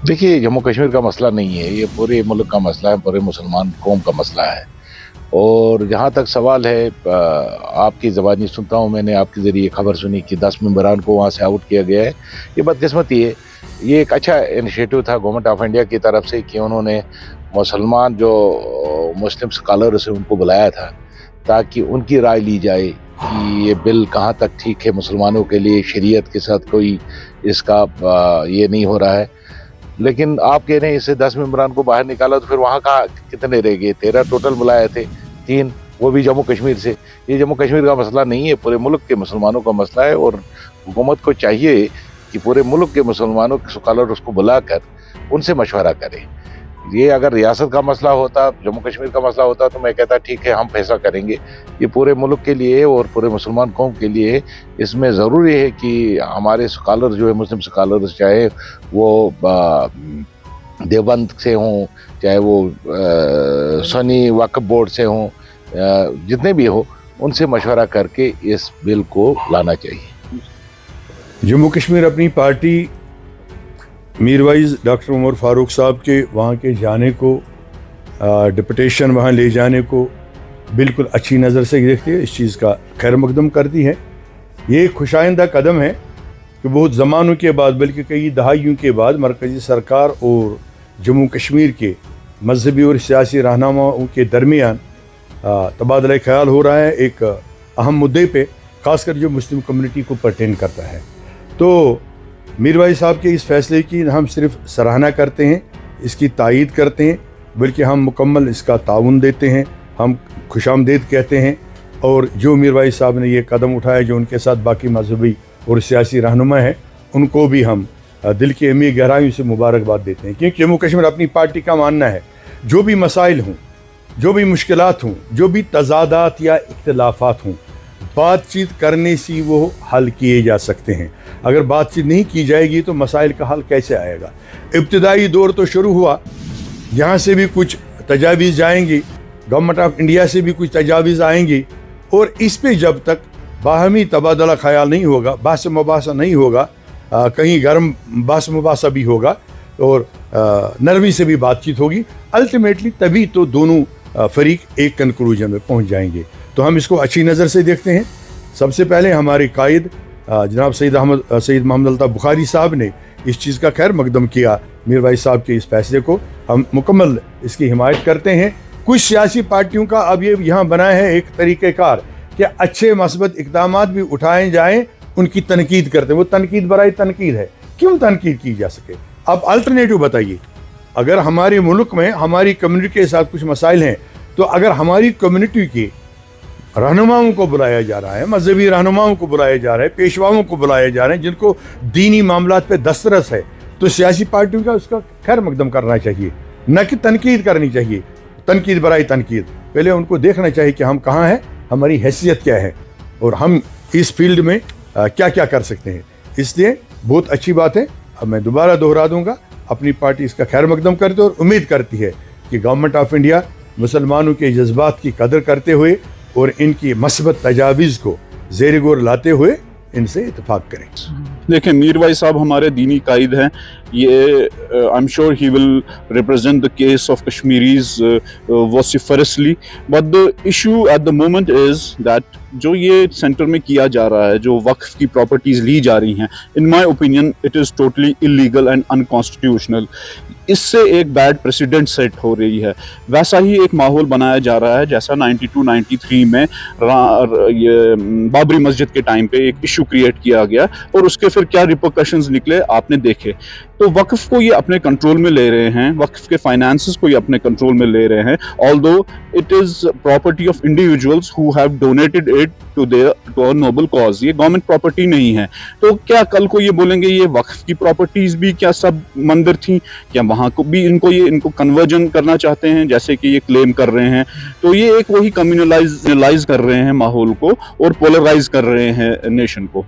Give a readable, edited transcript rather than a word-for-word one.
देखिए, जम्मू कश्मीर का मसला नहीं है, ये पूरे मुल्क का मसला है, पूरे मुसलमान कौम का मसला है। और जहाँ तक सवाल है, आपकी ज़बानी सुनता हूँ, मैंने आपके ज़रिए खबर सुनी कि 10 मेंबरान को वहाँ से आउट किया गया है। ये बदकिस्मती है। ये एक अच्छा इनिशिएटिव था गवर्नमेंट ऑफ इंडिया की तरफ से कि उन्होंने मुसलमान जो मुस्लिम स्कॉलर्स हैं उनको बुलाया था ताकि उनकी राय ली जाए कि ये बिल कहाँ तक ठीक है मुसलमानों के लिए, शरीयत के साथ कोई इसका ये नहीं हो रहा है। लेकिन आप कह रहे हैं इससे 10 मेंबरान को बाहर निकाला, तो फिर वहाँ कहाँ कितने रह गए? 13 टोटल बुलाए थे, 3 वो भी जम्मू कश्मीर से। ये जम्मू कश्मीर का मसला नहीं है, पूरे मुल्क के मुसलमानों का मसला है। और हुकूमत को चाहिए कि पूरे मुल्क के मुसलमानों के स्कॉलर उसको बुलाकर उनसे मशवरा करें। ये अगर रियासत का मसला होता, जम्मू कश्मीर का मसला होता, तो मैं कहता ठीक है हम फैसला करेंगे। ये पूरे मुल्क के लिए और पूरे मुसलमान कौम के लिए इसमें ज़रूरी है कि हमारे स्कॉलर जो है, मुस्लिम स्कॉलर्स, चाहे वो देवबंद से हों, चाहे वो सुन्नी वक्फ बोर्ड से हों, जितने भी हो, उनसे मशवरा करके इस बिल को लाना चाहिए। जम्मू कश्मीर अपनी पार्टी मीरवाइज डॉक्टर उमर फारूक साहब के वहाँ के जाने को, डिपुटेशन वहाँ ले जाने को बिल्कुल अच्छी नज़र से देखती है, इस चीज़ का खैर मकदम करती है। ये खुशाइंदा कदम है कि बहुत ज़मानों के बाद, बल्कि कई दहाइयों के बाद, मरकज़ी सरकार और जम्मू कश्मीर के मजहबी और सियासी रहनुमाओं के दरमियान तबादला ख्याल हो रहा है एक अहम मुद्दे पे, ख़ासकर जो मुस्लिम कम्युनिटी को परटेन करता है। तो मीरवाइज साहब के इस फैसले की हम सिर्फ सराहना करते हैं, इसकी तायीद करते हैं, बल्कि हम मुकम्मल इसका ताउन देते हैं, हम खुशामदीद कहते हैं। और जो मीरवाइज साहब ने ये कदम उठाया, जो उनके साथ बाकी मजहबी और सियासी रहनुमा हैं, उनको भी हम दिल की अमीर गहराइयों से मुबारकबाद देते हैं। क्योंकि जम्मू कश्मीर अपनी पार्टी का मानना है जो भी मसाइल हों, जो भी मुश्किलात हों, जो भी तजादात या इख्तिलाफात हों, बातचीत करने से वो हल किए जा सकते हैं। अगर बातचीत नहीं की जाएगी तो मसाइल का हल कैसे आएगा? इब्तदाई दौर तो शुरू हुआ, यहाँ से भी कुछ तजावीज़ जाएंगी, गवर्नमेंट ऑफ इंडिया से भी कुछ तजावीज़ आएंगी, और इस पे जब तक बाहमी तबादला ख्याल नहीं होगा, बहस मुबासा नहीं होगा, कहीं गर्म बहस मुबासा भी होगा और नरमी से भी बातचीत होगी, अल्टीमेटली तभी तो दोनों फरीक एक कंक्लूजन में पहुँच जाएंगे। तो हम इसको अच्छी नज़र से देखते हैं। सबसे पहले हमारे कायद जनाब सईद मोहम्मद अल्ताफ़ बुखारी साहब ने इस चीज़ का खैर मकदम किया, मीरवाइज साहब के इस फैसले को हम मुकम्मल इसकी हिमायत करते हैं। कुछ सियासी पार्टियों का अब ये यहाँ बना है एक तरीक़ेकार कि अच्छे मस्बत इक़दामात भी उठाए जाएँ, उनकी तनकीद करते हैं। वो तनकीद बराए तनकीद है, क्यों तनकीद की जा सके? अब अल्टरनेटिव बताइए। अगर हमारे मुल्क में हमारी कम्युनिटी के साथ कुछ मसाइल हैं, तो अगर हमारी कम्युनिटी के रहनुमाओं को बुलाया जा रहा है, मजहबी रहनुमाओं को बुलाया जा रहा है, पेशवाओं को बुलाया जा रहे हैं जिनको दीनी मामलात पे दस्तरस है, तो सियासी पार्टियों का उसका खैर मकदम करना चाहिए, न कि तनकीद करनी चाहिए। तनकीद बराए तनकीद, पहले उनको देखना चाहिए कि हम कहाँ हैं, हमारी हैसियत क्या है और हम इस फील्ड में क्या क्या कर सकते हैं। इसलिए बहुत अच्छी बात है। अब मैं दोबारा दोहरा दूंगा, अपनी पार्टी इसका खैर मकदम करती है और उम्मीद करती है कि गवर्नमेंट ऑफ इंडिया मुसलमानों के जज्बात की कदर करते हुए और इनकी मस्बत तजावीज़ को ज़ेर गौर लाते हुए इनसे इत्तेफाक करें। देखिए, मीरवाइज साहब हमारे दीनी कायद हैं। ये I am sure he will represent the case of Kashmiris vociferously, but the issue at the moment is that जो ये सेंटर में किया जा रहा है, जो वक्फ की प्रॉपर्टीज ली जा रही हैं, in my opinion it is totally illegal and unconstitutional. इससे एक बैड प्रेसिडेंट सेट हो रही है। वैसा ही एक माहौल बनाया जा रहा है जैसा 92-93 में ये बाबरी मस्जिद के टाइम पे एक इशू क्रिएट किया गया और उसके फिर क्या रिपरकशंस निकले आपने देखे। तो वक्फ को ये अपने कंट्रोल में ले रहे हैं, वक्फ के फाइनेंसेस को ये अपने कंट्रोल में ले रहे हैं, although it is property of individuals who have donated it to a noble cause. ये गवर्नमेंट प्रॉपर्टी नहीं है। तो क्या कल को ये बोलेंगे ये वक्फ की प्रॉपर्टीज भी क्या सब मंदिर थी? क्या वहां को भी इनको कन्वर्जन करना चाहते हैं जैसे कि ये क्लेम कर रहे हैं? तो ये एक वही कम्युनलाइज कर रहे हैं माहौल को और पोलराइज कर रहे हैं नेशन को।